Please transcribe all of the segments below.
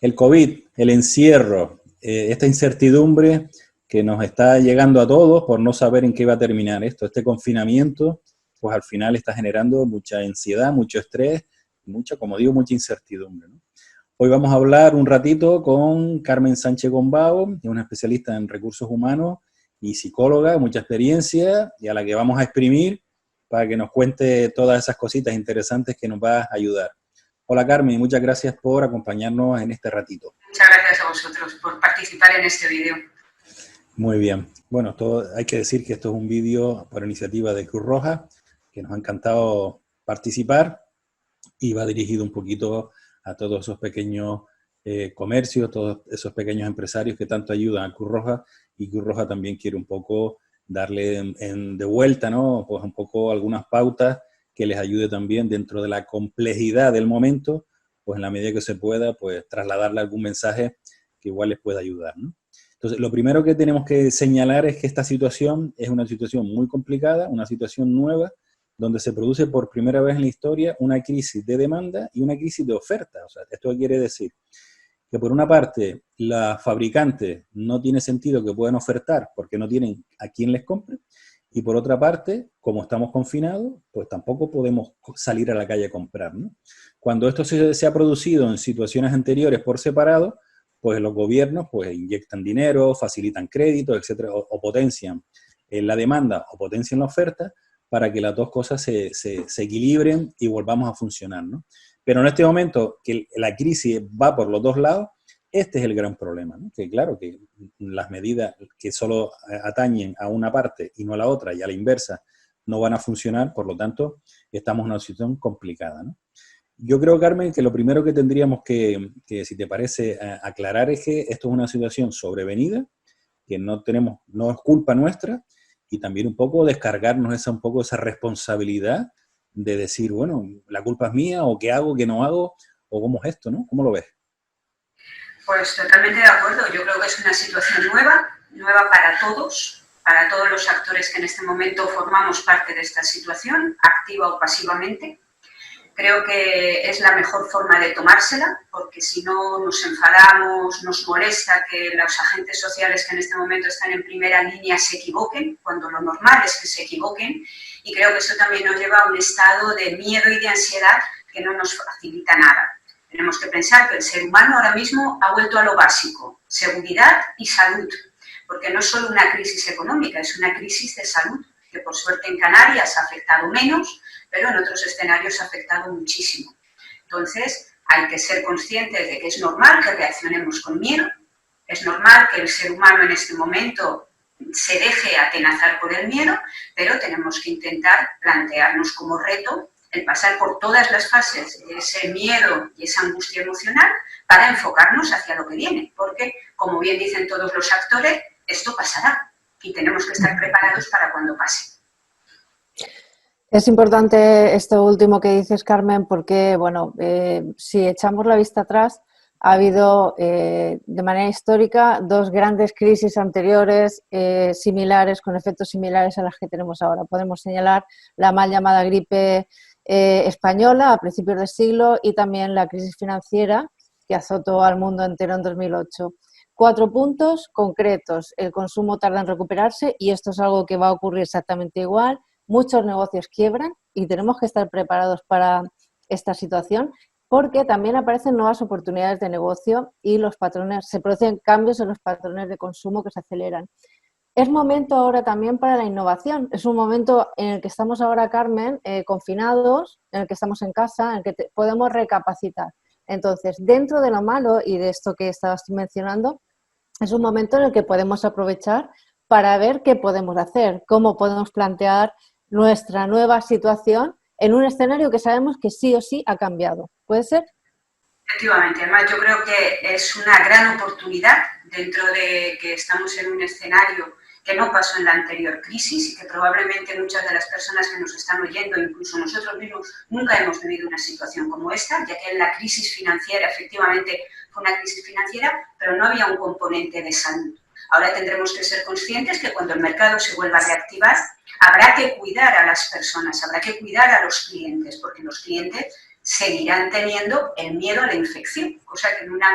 el COVID, el encierro, esta incertidumbre que nos está llegando a todos por no saber en qué va a terminar esto, este confinamiento, pues al final está generando mucha ansiedad, mucho estrés, mucha, como digo, mucha incertidumbre, ¿no? Hoy vamos a hablar un ratito con Carmen Sánchez Gombao, que es una especialista en recursos humanos y psicóloga, mucha experiencia, y a la que vamos a exprimir para que nos cuente todas esas cositas interesantes que nos va a ayudar. Hola Carmen, muchas gracias por acompañarnos en este ratito. Muchas gracias a vosotros por participar en este vídeo. Muy bien. Bueno, hay que decir que esto es un vídeo por iniciativa de Cruz Roja, que nos ha encantado participar y va dirigido un poquito a todos esos pequeños comercios, todos esos pequeños empresarios que tanto ayudan a Cruz Roja, y Cruz Roja también quiere un poco darle de vuelta, ¿no? Pues un poco algunas pautas que les ayude también dentro de la complejidad del momento, pues en la medida que se pueda, pues trasladarle algún mensaje que igual les pueda ayudar, ¿no? Entonces, lo primero que tenemos que señalar es que esta situación es una situación muy complicada, una situación nueva, donde se produce por primera vez en la historia una crisis de demanda y una crisis de oferta. O sea, esto quiere decir que por una parte los fabricantes no tiene sentido que puedan ofertar porque no tienen a quién les compre, y por otra parte, como estamos confinados, pues tampoco podemos salir a la calle a comprar, ¿no? Cuando esto se ha producido en situaciones anteriores por separado, pues los gobiernos pues inyectan dinero, facilitan créditos, etcétera, o potencian la demanda o potencian la oferta para que las dos cosas se equilibren y volvamos a funcionar, ¿no? Pero en este momento que la crisis va por los dos lados, este es el gran problema, ¿no? Que claro, que las medidas que solo atañen a una parte y no a la otra y a la inversa no van a funcionar, por lo tanto, estamos en una situación complicada, ¿no? Yo creo, Carmen, que lo primero que tendríamos que si te parece, aclarar es que esto es una situación sobrevenida, que no es culpa nuestra, y también un poco descargarnos esa responsabilidad de decir, bueno, la culpa es mía, o qué hago, qué no hago, o cómo es esto, ¿no? ¿Cómo lo ves? Pues totalmente de acuerdo. Yo creo que es una situación nueva para todos los actores que en este momento formamos parte de esta situación, activa o pasivamente. Creo que es la mejor forma de tomársela, porque si no nos enfadamos, nos molesta que los agentes sociales que en este momento están en primera línea se equivoquen, cuando lo normal es que se equivoquen, y creo que eso también nos lleva a un estado de miedo y de ansiedad que no nos facilita nada. Tenemos que pensar que el ser humano ahora mismo ha vuelto a lo básico, seguridad y salud, porque no es solo una crisis económica, es una crisis de salud, que por suerte en Canarias ha afectado menos, pero en otros escenarios ha afectado muchísimo. Entonces, hay que ser conscientes de que es normal que reaccionemos con miedo, es normal que el ser humano en este momento se deje atenazar por el miedo, pero tenemos que intentar plantearnos como reto el pasar por todas las fases de ese miedo y esa angustia emocional para enfocarnos hacia lo que viene, porque, como bien dicen todos los actores, esto pasará y tenemos que estar preparados para cuando pase. Es importante esto último que dices, Carmen, porque, bueno, si echamos la vista atrás, ha habido de manera histórica dos grandes crisis anteriores similares, con efectos similares a las que tenemos ahora. Podemos señalar la mal llamada gripe española a principios del siglo y también la crisis financiera que azotó al mundo entero en 2008. 4 puntos concretos. El consumo tarda en recuperarse y esto es algo que va a ocurrir exactamente igual. Muchos negocios quiebran y tenemos que estar preparados para esta situación porque también aparecen nuevas oportunidades de negocio y se producen cambios en los patrones de consumo que se aceleran. Es momento ahora también para la innovación. Es un momento en el que estamos ahora, Carmen, confinados, en el que estamos en casa, en el que podemos recapacitar. Entonces, dentro de lo malo y de esto que estabas mencionando, es un momento en el que podemos aprovechar para ver qué podemos hacer, cómo podemos plantear nuestra nueva situación en un escenario que sabemos que sí o sí ha cambiado. ¿Puede ser? Efectivamente, además yo creo que es una gran oportunidad dentro de que estamos en un escenario que no pasó en la anterior crisis y que probablemente muchas de las personas que nos están oyendo, incluso nosotros mismos, nunca hemos vivido una situación como esta, ya que la crisis financiera efectivamente fue una crisis financiera, pero no había un componente de salud. Ahora tendremos que ser conscientes que cuando el mercado se vuelva a reactivar, habrá que cuidar a las personas, habrá que cuidar a los clientes, porque los clientes seguirán teniendo el miedo a la infección, cosa que en una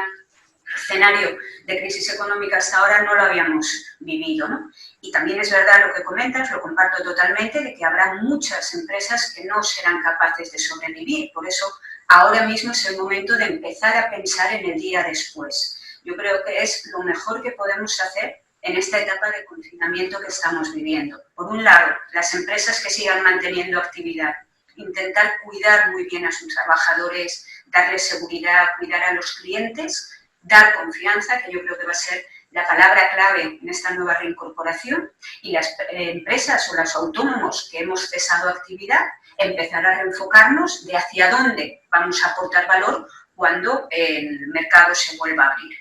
escenario de crisis económica hasta ahora no lo habíamos vivido, ¿no? Y también es verdad lo que comentas, lo comparto totalmente, de que habrá muchas empresas que no serán capaces de sobrevivir. Por eso, ahora mismo es el momento de empezar a pensar en el día después. Yo creo que es lo mejor que podemos hacer en esta etapa de confinamiento que estamos viviendo. Por un lado, las empresas que sigan manteniendo actividad, intentar cuidar muy bien a sus trabajadores, darles seguridad, cuidar a los clientes, dar confianza, que yo creo que va a ser la palabra clave en esta nueva reincorporación, y las empresas o los autónomos que hemos cesado actividad, empezar a reenfocarnos de hacia dónde vamos a aportar valor cuando el mercado se vuelva a abrir.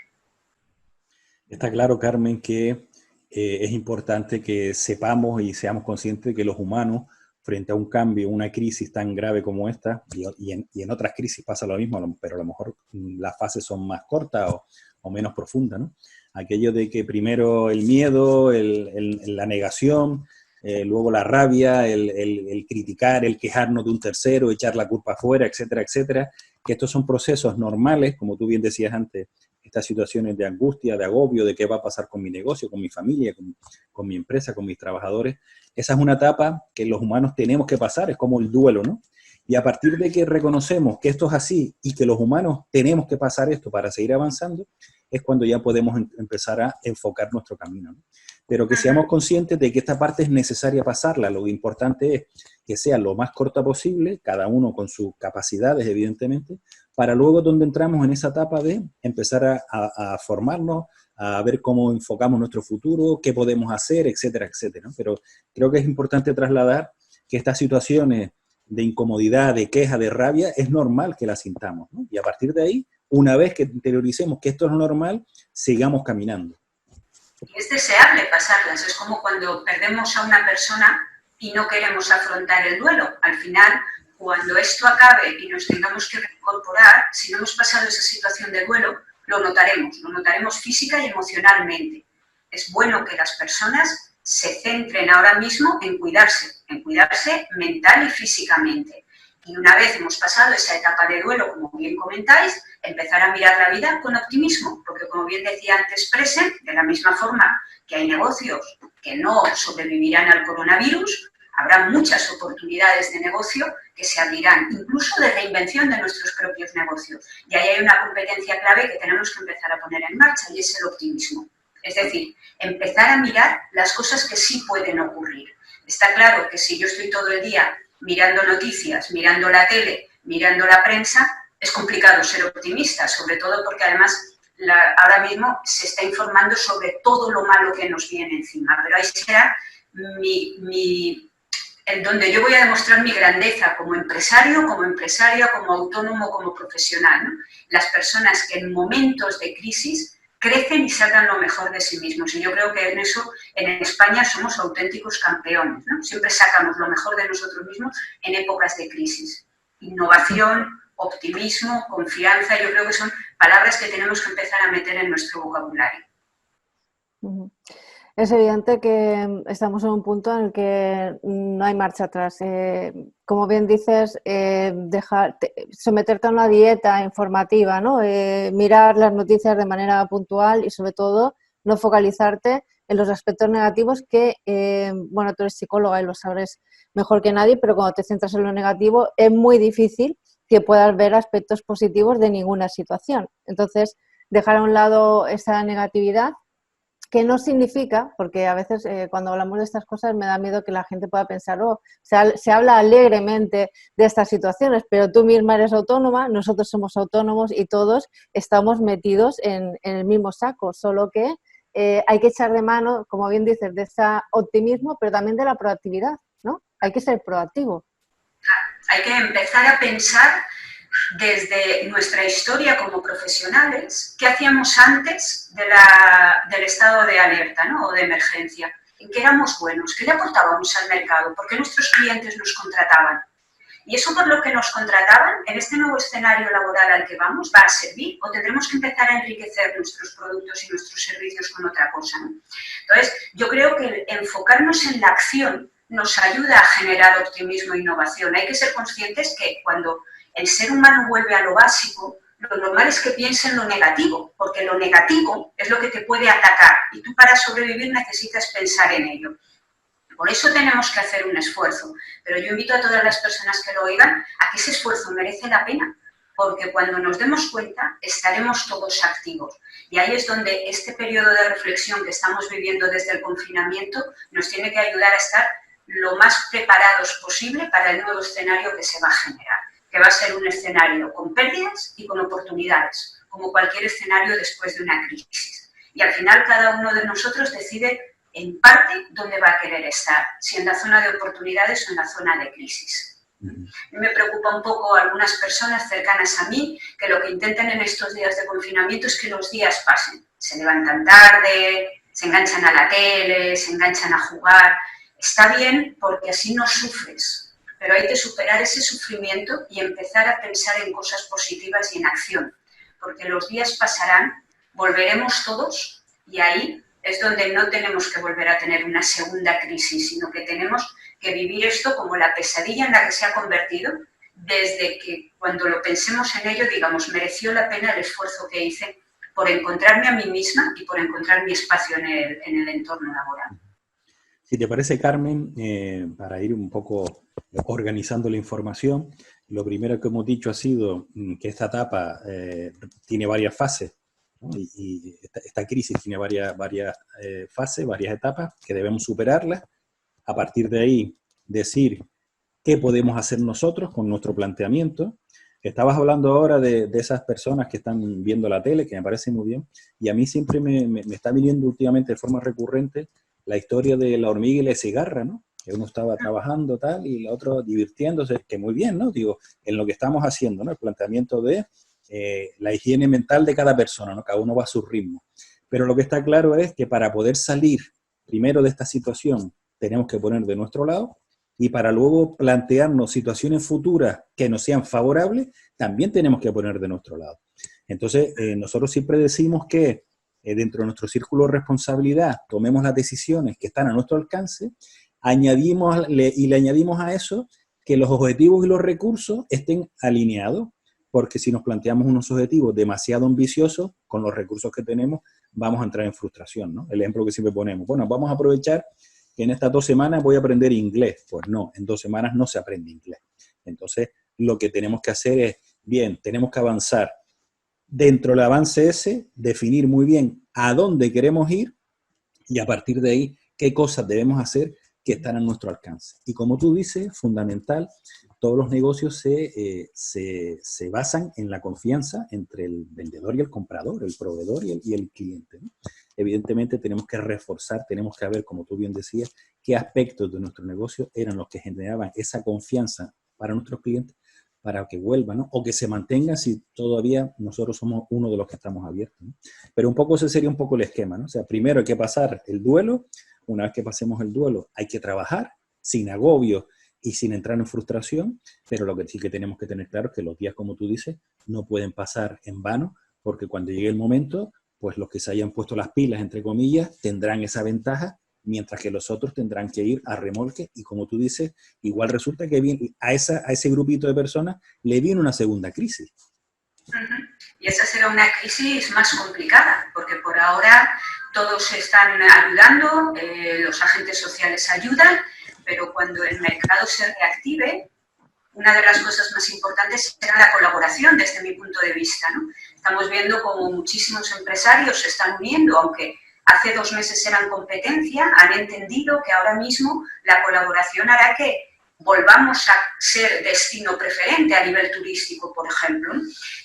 Está claro, Carmen, que es importante que sepamos y seamos conscientes de que los humanos, frente a un cambio, una crisis tan grave como esta, y en otras crisis pasa lo mismo, pero a lo mejor las fases son más cortas o menos profundas, ¿no? Aquello de que primero el miedo, la negación, luego la rabia, el criticar, el quejarnos de un tercero, echar la culpa afuera, etcétera, etcétera, que estos son procesos normales, como tú bien decías antes, estas situaciones de angustia, de agobio, de qué va a pasar con mi negocio, con mi familia, con mi empresa, con mis trabajadores. Esa es una etapa que los humanos tenemos que pasar, es como el duelo, ¿no? Y a partir de que reconocemos que esto es así y que los humanos tenemos que pasar esto para seguir avanzando, es cuando ya podemos empezar a enfocar nuestro camino, ¿no? Pero que seamos conscientes de que esta parte es necesaria pasarla. Lo importante es que sea lo más corta posible, cada uno con sus capacidades, evidentemente, para luego donde entramos en esa etapa de empezar a formarnos, a ver cómo enfocamos nuestro futuro, qué podemos hacer, etcétera, etcétera, ¿no? Pero creo que es importante trasladar que estas situaciones de incomodidad, de queja, de rabia, es normal que las sintamos, ¿no? Y a partir de ahí, una vez que interioricemos que esto es normal, sigamos caminando. Y es deseable pasarlas, es como cuando perdemos a una persona y no queremos afrontar el duelo. Al final, cuando esto acabe y nos tengamos que reincorporar, si no hemos pasado esa situación de duelo, lo notaremos física y emocionalmente. Es bueno que las personas se centren ahora mismo en cuidarse mental y físicamente. Y una vez hemos pasado esa etapa de duelo, como bien comentáis, empezar a mirar la vida con optimismo, porque como bien decía antes Presen, de la misma forma que hay negocios que no sobrevivirán al coronavirus, habrá muchas oportunidades de negocio que se abrirán, incluso de reinvención de nuestros propios negocios. Y ahí hay una competencia clave que tenemos que empezar a poner en marcha, y es el optimismo. Es decir, empezar a mirar las cosas que sí pueden ocurrir. Está claro que si yo estoy todo el día mirando noticias, mirando la tele, mirando la prensa, es complicado ser optimista, sobre todo porque además ahora mismo se está informando sobre todo lo malo que nos viene encima. Pero ahí será donde yo voy a demostrar mi grandeza como empresario, como empresaria, como autónomo, como profesional, ¿no? Las personas que en momentos de crisis crecen y sacan lo mejor de sí mismos. Y yo creo que en eso, en España, somos auténticos campeones, ¿no? Siempre sacamos lo mejor de nosotros mismos en épocas de crisis. Innovación, optimismo, confianza, yo creo que son palabras que tenemos que empezar a meter en nuestro vocabulario. Es evidente que estamos en un punto en el que no hay marcha atrás. Como bien dices, someterte a una dieta informativa, ¿no? Mirar las noticias de manera puntual y, sobre todo, no focalizarte en los aspectos negativos que, bueno, tú eres psicóloga y lo sabrás mejor que nadie, pero cuando te centras en lo negativo es muy difícil que puedas ver aspectos positivos de ninguna situación. Entonces, dejar a un lado esa negatividad, que no significa, porque a veces cuando hablamos de estas cosas me da miedo que la gente pueda pensar, se habla alegremente de estas situaciones, pero tú misma eres autónoma, nosotros somos autónomos y todos estamos metidos en el mismo saco, solo que hay que echar de mano, como bien dices, de ese optimismo, pero también de la proactividad, ¿no? Hay que ser proactivo. Hay que empezar a pensar desde nuestra historia como profesionales, ¿qué hacíamos antes del estado de alerta, ¿no? O de emergencia? ¿En qué éramos buenos? ¿Qué le aportábamos al mercado? ¿Por qué nuestros clientes nos contrataban? Y eso por lo que nos contrataban, en este nuevo escenario laboral al que vamos, ¿va a servir? ¿O tendremos que empezar a enriquecer nuestros productos y nuestros servicios con otra cosa, ¿no? Entonces, yo creo que enfocarnos en la acción nos ayuda a generar optimismo e innovación. Hay que ser conscientes que cuando el ser humano vuelve a lo básico, lo normal es que piense en lo negativo, porque lo negativo es lo que te puede atacar y tú para sobrevivir necesitas pensar en ello. Por eso tenemos que hacer un esfuerzo, pero yo invito a todas las personas que lo oigan a que ese esfuerzo merece la pena, porque cuando nos demos cuenta estaremos todos activos. Y ahí es donde este periodo de reflexión que estamos viviendo desde el confinamiento nos tiene que ayudar a estar lo más preparados posible para el nuevo escenario que se va a generar, que va a ser un escenario con pérdidas y con oportunidades, como cualquier escenario después de una crisis. Y al final cada uno de nosotros decide en parte dónde va a querer estar, si en la zona de oportunidades o en la zona de crisis. Me preocupa un poco algunas personas cercanas a mí que lo que intentan en estos días de confinamiento es que los días pasen. Se levantan tarde, se enganchan a la tele, se enganchan a jugar. Está bien porque así no sufres, pero hay que superar ese sufrimiento y empezar a pensar en cosas positivas y en acción, porque los días pasarán, volveremos todos y ahí es donde no tenemos que volver a tener una segunda crisis, sino que tenemos que vivir esto como la pesadilla en la que se ha convertido, desde que cuando lo pensemos en ello, digamos, mereció la pena el esfuerzo que hice por encontrarme a mí misma y por encontrar mi espacio en el entorno laboral. Si te parece, Carmen, para ir un poco organizando la información, lo primero que hemos dicho ha sido que esta etapa tiene varias fases, ¿no? Y esta crisis tiene varias fases, varias etapas que debemos superarlas. A partir de ahí, decir qué podemos hacer nosotros con nuestro planteamiento. Estabas hablando ahora de esas personas que están viendo la tele, que me parece muy bien, y a mí siempre me está viniendo últimamente de forma recurrente la historia de la hormiga y la cigarra, ¿no? Que uno estaba trabajando tal y el otro divirtiéndose, que muy bien, ¿no? Digo, en lo que estamos haciendo, ¿no? El planteamiento de la higiene mental de cada persona, ¿no? Cada uno va a su ritmo. Pero lo que está claro es que para poder salir primero de esta situación tenemos que poner de nuestro lado y para luego plantearnos situaciones futuras que nos sean favorables, también tenemos que poner de nuestro lado. Entonces, nosotros siempre decimos que dentro de nuestro círculo de responsabilidad tomemos las decisiones que están a nuestro alcance, le añadimos a eso que los objetivos y los recursos estén alineados, porque si nos planteamos unos objetivos demasiado ambiciosos, con los recursos que tenemos, vamos a entrar en frustración, ¿no? El ejemplo que siempre ponemos, bueno, vamos a aprovechar que en estas 2 semanas voy a aprender inglés. Pues no, en 2 semanas no se aprende inglés. Entonces, lo que tenemos que hacer es, bien, tenemos que avanzar. Dentro del avance ese, definir muy bien a dónde queremos ir y a partir de ahí, qué cosas debemos hacer que están a nuestro alcance. Y como tú dices, fundamental, todos los negocios se basan en la confianza entre el vendedor y el comprador, el proveedor y el cliente, ¿no? Evidentemente tenemos que reforzar, tenemos que ver, como tú bien decías, qué aspectos de nuestro negocio eran los que generaban esa confianza para nuestros clientes, para que vuelvan, ¿no? O que se mantengan si todavía nosotros somos uno de los que estamos abiertos, ¿no? Pero un poco ese sería un poco el esquema, ¿no? O sea, primero hay que pasar el duelo. Una vez que pasemos el duelo, hay que trabajar sin agobio y sin entrar en frustración, pero lo que sí que tenemos que tener claro es que los días, como tú dices, no pueden pasar en vano, porque cuando llegue el momento, pues los que se hayan puesto las pilas, entre comillas, tendrán esa ventaja, mientras que los otros tendrán que ir a remolque, y como tú dices, igual resulta que a ese grupito de personas le viene una segunda crisis. Y esa será una crisis más complicada, porque por ahora todos están ayudando, los agentes sociales ayudan, pero cuando el mercado se reactive, una de las cosas más importantes será la colaboración desde mi punto de vista, ¿no? Estamos viendo como muchísimos empresarios se están uniendo, aunque hace 2 meses eran competencia, han entendido que ahora mismo la colaboración hará que volvamos a ser destino preferente a nivel turístico, por ejemplo.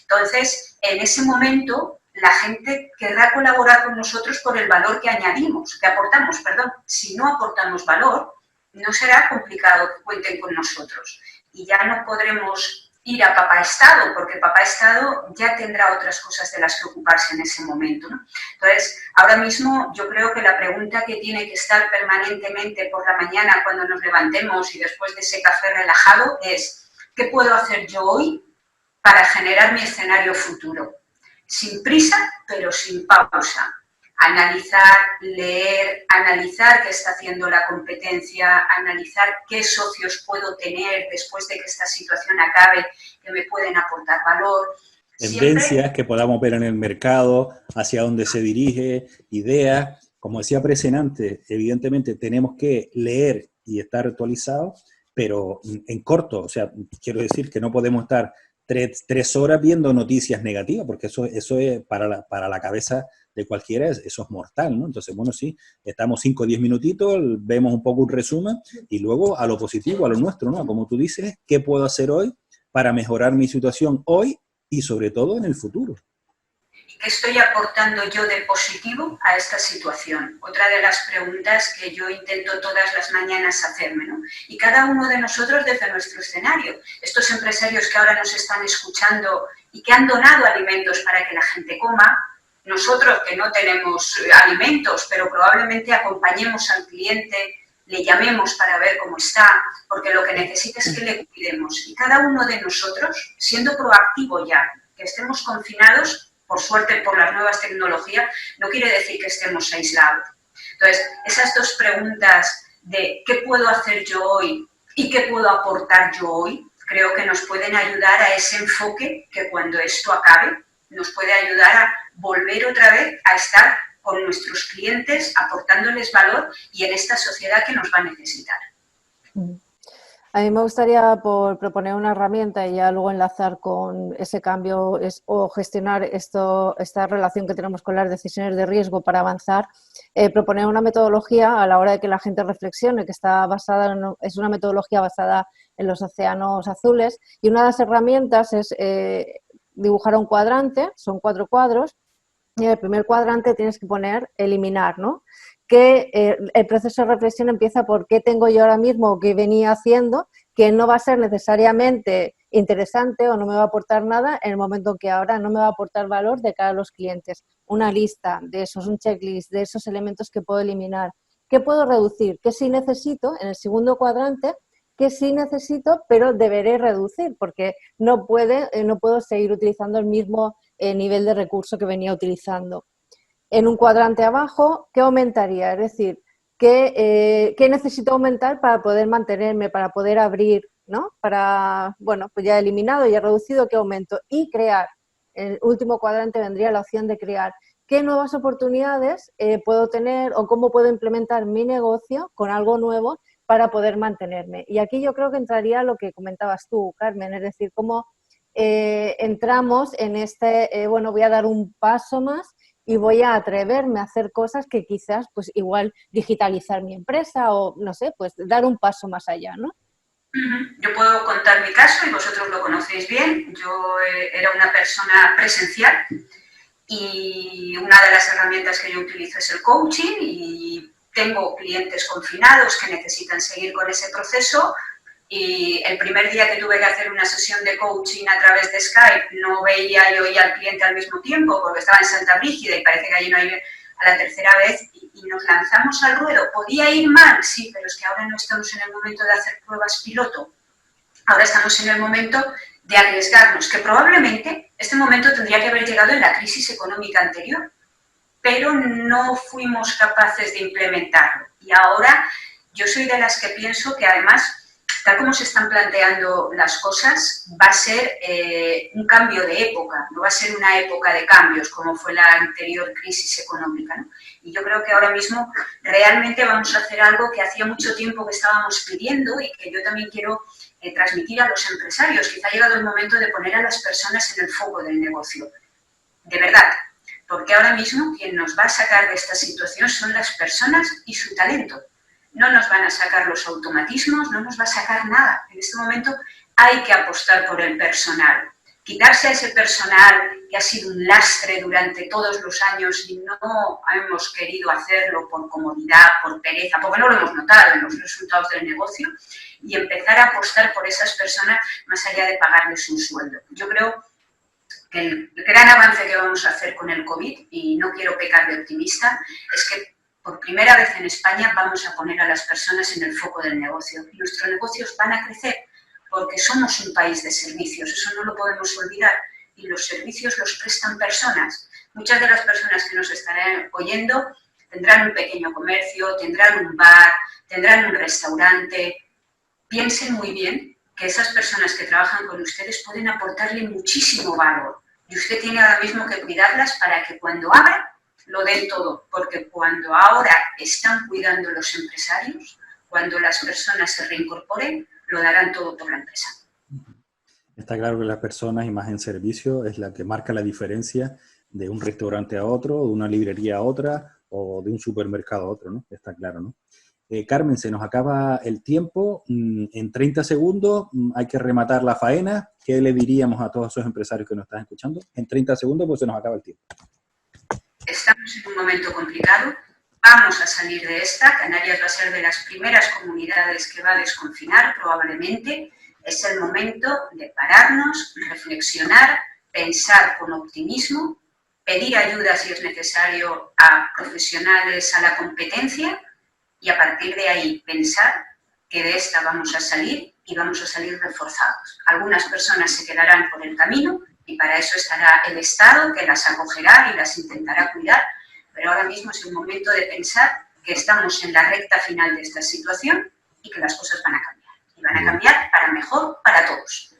Entonces, en ese momento, la gente querrá colaborar con nosotros por el valor que aportamos. Si no aportamos valor, no será complicado que cuenten con nosotros. Y ya no podremos ir a Papá Estado, porque Papá Estado ya tendrá otras cosas de las que ocuparse en ese momento, ¿no? Entonces, ahora mismo yo creo que la pregunta que tiene que estar permanentemente por la mañana cuando nos levantemos y después de ese café relajado es ¿qué puedo hacer yo hoy para generar mi escenario futuro? Sin prisa, pero sin pausa. Analizar, leer, analizar qué está haciendo la competencia, analizar qué socios puedo tener después de que esta situación acabe, que me pueden aportar valor, tendencias que podamos ver en el mercado, hacia dónde se dirige, ideas. Como decía Presen antes, evidentemente tenemos que leer y estar actualizados, pero en corto, o sea, quiero decir que no podemos estar tres horas viendo noticias negativas, porque eso es para la cabeza de cualquiera, eso es mortal, ¿no? Entonces, bueno, sí, estamos 5 o 10 minutitos, vemos un poco un resumen y luego a lo positivo, a lo nuestro, ¿no? Como tú dices, ¿qué puedo hacer hoy para mejorar mi situación hoy y sobre todo en el futuro? ¿Qué estoy aportando yo de positivo a esta situación? Otra de las preguntas que yo intento todas las mañanas hacerme, ¿no? Y cada uno de nosotros desde nuestro escenario. Estos empresarios que ahora nos están escuchando y que han donado alimentos para que la gente coma, nosotros que no tenemos alimentos, pero probablemente acompañemos al cliente, le llamemos para ver cómo está, porque lo que necesita es que le cuidemos. Y cada uno de nosotros, siendo proactivo ya, que estemos confinados, por suerte por las nuevas tecnologías, no quiere decir que estemos aislados. Entonces, esas dos preguntas de qué puedo hacer yo hoy y qué puedo aportar yo hoy, creo que nos pueden ayudar a ese enfoque que cuando esto acabe nos puede ayudar a volver otra vez a estar con nuestros clientes, aportándoles valor y en esta sociedad que nos va a necesitar. A mí me gustaría proponer una herramienta y ya luego enlazar con ese cambio o gestionar esta relación que tenemos con las decisiones de riesgo para avanzar, proponer una metodología a la hora de que la gente reflexione, que está basada es una metodología basada en los océanos azules, y una de las herramientas es dibujar un cuadrante, son 4 cuadros, y en el primer cuadrante tienes que poner eliminar, ¿no? Que el proceso de reflexión empieza por qué tengo yo ahora mismo o qué venía haciendo, que no va a ser necesariamente interesante o no me va a aportar nada en el momento en que ahora no me va a aportar valor de cara a los clientes. Una lista de esos, un checklist de esos elementos que puedo eliminar. ¿Qué puedo reducir? ¿Qué sí necesito? En el segundo cuadrante, ¿qué sí necesito pero deberé reducir? Porque no puedo seguir utilizando el mismo nivel de recurso que venía utilizando. En un cuadrante abajo, ¿qué aumentaría? Es decir, ¿qué necesito aumentar para poder mantenerme, para poder abrir, ¿no? Para, bueno, pues ya he eliminado, ya he reducido, ¿qué aumento? Y crear. En el último cuadrante vendría la opción de crear. ¿Qué nuevas oportunidades puedo tener o cómo puedo implementar mi negocio con algo nuevo para poder mantenerme? Y aquí yo creo que entraría lo que comentabas tú, Carmen, es decir, cómo entramos en bueno, voy a dar un paso más y voy a atreverme a hacer cosas que quizás, pues igual digitalizar mi empresa o, no sé, pues dar un paso más allá, ¿no? Yo puedo contar mi caso y vosotros lo conocéis bien. Yo era una persona presencial y una de las herramientas que yo utilizo es el coaching y tengo clientes confinados que necesitan seguir con ese proceso. Y el primer día que tuve que hacer una sesión de coaching a través de Skype, no veía y oía al cliente al mismo tiempo porque estaba en Santa Brígida y parece que allí no hay a la tercera vez y nos lanzamos al ruedo. ¿Podía ir mal? Sí, pero es que ahora no estamos en el momento de hacer pruebas piloto. Ahora estamos en el momento de arriesgarnos, que probablemente este momento tendría que haber llegado en la crisis económica anterior, pero no fuimos capaces de implementarlo. Y ahora yo soy de las que pienso que además, tal como se están planteando las cosas, va a ser un cambio de época, no va a ser una época de cambios como fue la anterior crisis económica, ¿no? Y yo creo que ahora mismo realmente vamos a hacer algo que hacía mucho tiempo que estábamos pidiendo y que yo también quiero transmitir a los empresarios. Quizá ha llegado el momento de poner a las personas en el foco del negocio, de verdad, porque ahora mismo quien nos va a sacar de esta situación son las personas y su talento. No nos van a sacar los automatismos, no nos va a sacar nada. En este momento hay que apostar por el personal. Quitarse a ese personal que ha sido un lastre durante todos los años y no hemos querido hacerlo por comodidad, por pereza, porque no lo hemos notado en los resultados del negocio, y empezar a apostar por esas personas más allá de pagarles un sueldo. Yo creo que el gran avance que vamos a hacer con el COVID, y no quiero pecar de optimista, es que por primera vez en España vamos a poner a las personas en el foco del negocio. Y nuestros negocios van a crecer porque somos un país de servicios, eso no lo podemos olvidar. Y los servicios los prestan personas. Muchas de las personas que nos estarán oyendo tendrán un pequeño comercio, tendrán un bar, tendrán un restaurante. Piensen muy bien que esas personas que trabajan con ustedes pueden aportarle muchísimo valor Y usted tiene ahora mismo que cuidarlas para que cuando abra lo den todo, porque cuando ahora están cuidando los empresarios, cuando las personas se reincorporen, lo darán todo por la empresa. Está claro que las personas y más en servicio es la que marca la diferencia de un restaurante a otro, de una librería a otra o de un supermercado a otro, ¿no? Está claro, ¿no? Carmen, se nos acaba el tiempo. En 30 segundos hay que rematar la faena. ¿Qué le diríamos a todos esos empresarios que nos están escuchando? En 30 segundos, pues se nos acaba el tiempo. Estamos en un momento complicado. Vamos a salir de esta. Canarias va a ser de las primeras comunidades que va a desconfinar, probablemente. Es el momento de pararnos, reflexionar, pensar con optimismo, pedir ayuda si es necesario a profesionales, a la competencia, y a partir de ahí pensar que de esta vamos a salir y vamos a salir reforzados. Algunas personas se quedarán por el camino y para eso estará el Estado que las acogerá y las intentará cuidar, pero ahora mismo es el momento de pensar que estamos en la recta final de esta situación y que las cosas van a cambiar. Y van a cambiar para mejor para todos.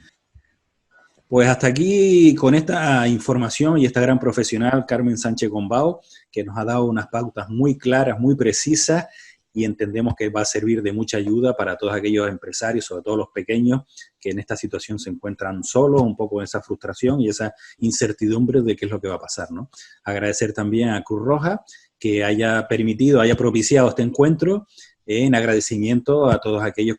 Pues hasta aquí con esta información y esta gran profesional, Carmen Sánchez Gombao, que nos ha dado unas pautas muy claras, muy precisas, y entendemos que va a servir de mucha ayuda para todos aquellos empresarios, sobre todo los pequeños, que en esta situación se encuentran solos, un poco esa frustración y esa incertidumbre de qué es lo que va a pasar, ¿no? Agradecer también a Cruz Roja que haya permitido, haya propiciado este encuentro, en agradecimiento a todos aquellos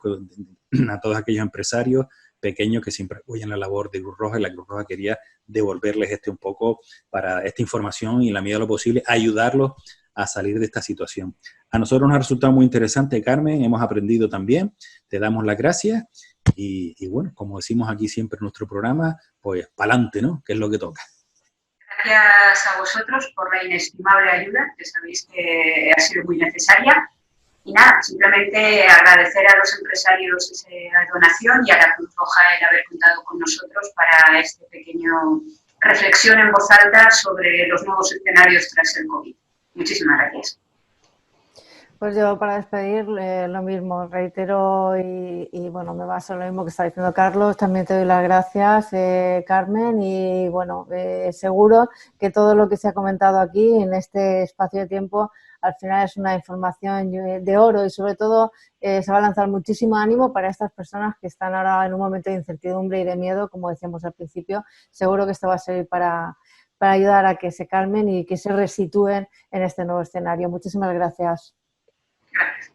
empresarios pequeños que siempre apoyan la labor de Cruz Roja, y la Cruz Roja quería devolverles un poco para esta información y en la medida de lo posible ayudarlos a salir de esta situación. A nosotros nos ha resultado muy interesante, Carmen, hemos aprendido también, te damos las gracias y bueno, como decimos aquí siempre en nuestro programa, pues pa'lante, ¿no? Que es lo que toca. Gracias a vosotros por la inestimable ayuda, que sabéis que ha sido muy necesaria. Y nada, simplemente agradecer a los empresarios esa donación y a la Cruz Roja el haber contado con nosotros para este pequeño reflexión en voz alta sobre los nuevos escenarios tras el COVID. Muchísimas gracias. Pues yo para despedir lo mismo, reitero y bueno, me baso en lo mismo que está diciendo Carlos, también te doy las gracias, Carmen, y bueno, seguro que todo lo que se ha comentado aquí en este espacio de tiempo al final es una información de oro y sobre todo se va a lanzar muchísimo ánimo para estas personas que están ahora en un momento de incertidumbre y de miedo, como decíamos al principio. Seguro que esto va a servir para ayudar a que se calmen y que se resitúen en este nuevo escenario. Muchísimas gracias. Gracias.